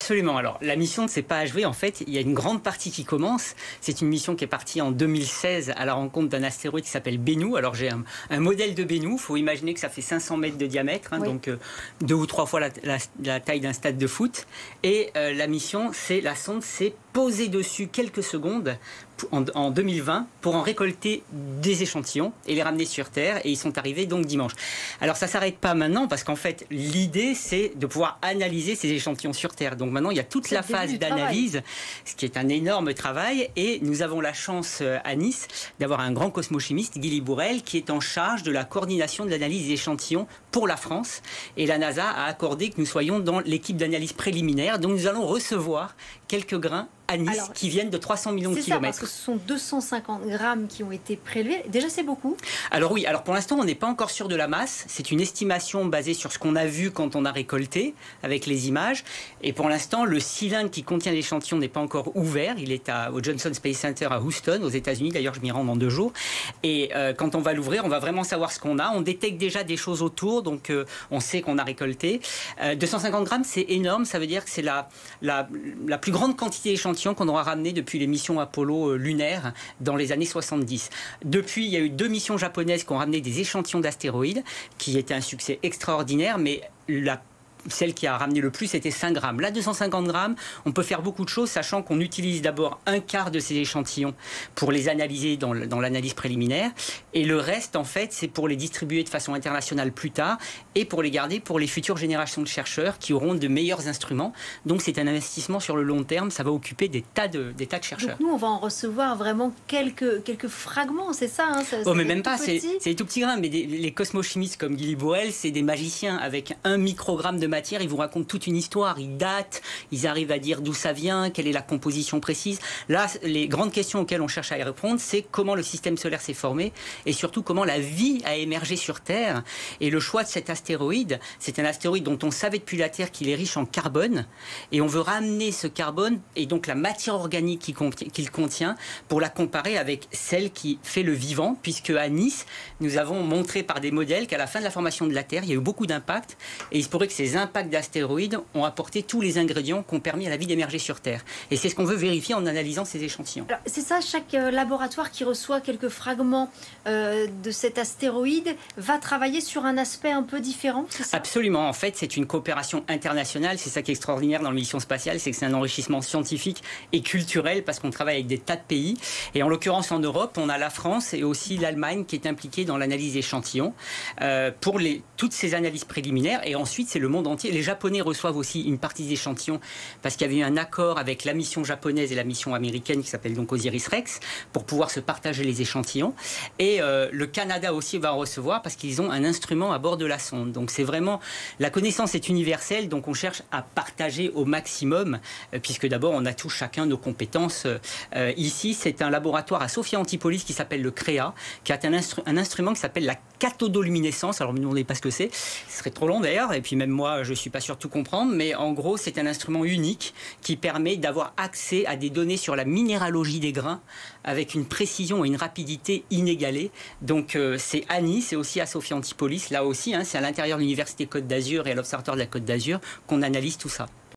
Absolument. Alors, la mission ne s'est pas achevée. En fait, il y a une grande partie qui commence. C'est une mission qui est partie en 2016 à la rencontre d'un astéroïde qui s'appelle Bennu. Alors, j'ai un modèle de Bennu. Il faut imaginer que ça fait 500 mètres de diamètre, hein, donc 2 ou 3 fois la taille d'un stade de foot. Et la mission, la sonde s'est posée dessus quelques secondes en 2020 pour en récolter des échantillons et les ramener sur Terre, et ils sont arrivés donc dimanche. Alors ça ne s'arrête pas maintenant parce qu'en fait l'idée c'est de pouvoir analyser ces échantillons sur Terre. Donc maintenant il y a toute la phase d'analyse, ce qui est un énorme travail, et nous avons la chance à Nice d'avoir un grand cosmochimiste, Guy Libourel, qui est en charge de la coordination de l'analyse des échantillons pour la France, et la NASA a accordé que nous soyons dans l'équipe d'analyse préliminaire, donc nous allons recevoir quelques grains à Nice qui viennent de 300 millions de kilomètres. C'est ça, parce que ce sont 250 grammes qui ont été prélevés. Déjà, c'est beaucoup. Alors oui, alors pour l'instant, on n'est pas encore sûr de la masse. C'est une estimation basée sur ce qu'on a vu quand on a récolté avec les images. Et pour l'instant, le cylindre qui contient l'échantillon n'est pas encore ouvert. Il est au Johnson Space Center à Houston, aux États-Unis. D'ailleurs, je m'y rends dans 2 jours. Et quand on va l'ouvrir, on va vraiment savoir ce qu'on a. On détecte déjà des choses autour, donc on sait qu'on a récolté. 250 grammes, c'est énorme. Ça veut dire que c'est la plus grande quantité d'échantillons qu'on aura ramené depuis les missions Apollo lunaires dans les années 70. Depuis, il y a eu 2 missions japonaises qui ont ramené des échantillons d'astéroïdes, qui étaient un succès extraordinaire, mais celle qui a ramené le plus, c'était 5 grammes. Là, 250 grammes, on peut faire beaucoup de choses, sachant qu'on utilise d'abord un quart de ces échantillons pour les analyser dans l'analyse préliminaire. Et le reste, en fait, c'est pour les distribuer de façon internationale plus tard et pour les garder pour les futures générations de chercheurs qui auront de meilleurs instruments. Donc, c'est un investissement sur le long terme. Ça va occuper des tas de chercheurs. Donc, nous, on va en recevoir vraiment quelques fragments, c'est ça, hein, oh, mais même pas, c'est des tout petits grains. Mais les cosmochimistes comme Guy Libourel, c'est des magiciens avec 1 microgramme de matière, ils vous racontent toute une histoire, ils datent, ils arrivent à dire d'où ça vient, quelle est la composition précise. Là, les grandes questions auxquelles on cherche à y répondre, c'est comment le système solaire s'est formé et surtout comment la vie a émergé sur Terre. Et le choix de cet astéroïde, c'est un astéroïde dont on savait depuis la Terre qu'il est riche en carbone, et on veut ramener ce carbone et donc la matière organique qu'il contient pour la comparer avec celle qui fait le vivant, puisque à Nice, nous avons montré par des modèles qu'à la fin de la formation de la Terre, il y a eu beaucoup d'impacts, et il se pourrait que ces impacts d'astéroïdes ont apporté tous les ingrédients qui ont permis à la vie d'émerger sur Terre. Et c'est ce qu'on veut vérifier en analysant ces échantillons. C'est ça, chaque laboratoire qui reçoit quelques fragments de cet astéroïde va travailler sur un aspect un peu différent, c'est ça? Absolument. En fait, c'est une coopération internationale. C'est ça qui est extraordinaire dans la mission spatiale, c'est que c'est un enrichissement scientifique et culturel parce qu'on travaille avec des tas de pays. Et en l'occurrence, en Europe, on a la France et aussi l'Allemagne qui est impliquée dans l'analyse d'échantillons pour toutes ces analyses préliminaires. Et ensuite, c'est le monde entier. Les Japonais reçoivent aussi une partie des échantillons parce qu'il y avait eu un accord avec la mission japonaise et la mission américaine qui s'appelle donc Osiris-Rex pour pouvoir se partager les échantillons. Et le Canada aussi va en recevoir parce qu'ils ont un instrument à bord de la sonde. Donc c'est vraiment... La connaissance est universelle, donc on cherche à partager au maximum puisque d'abord on a tous chacun nos compétences. Ici, c'est un laboratoire à Sophia Antipolis qui s'appelle le CREA, qui a un instrument qui s'appelle la cathodoluminescence. Alors ne me demandez pas ce que c'est, ce serait trop long d'ailleurs, et puis même moi je ne suis pas sûr de tout comprendre, mais en gros c'est un instrument unique qui permet d'avoir accès à des données sur la minéralogie des grains avec une précision et une rapidité inégalées. Donc c'est à Nice et aussi à Sophia Antipolis, là aussi, hein, c'est à l'intérieur de l'Université Côte d'Azur et à l'Observatoire de la Côte d'Azur qu'on analyse tout ça.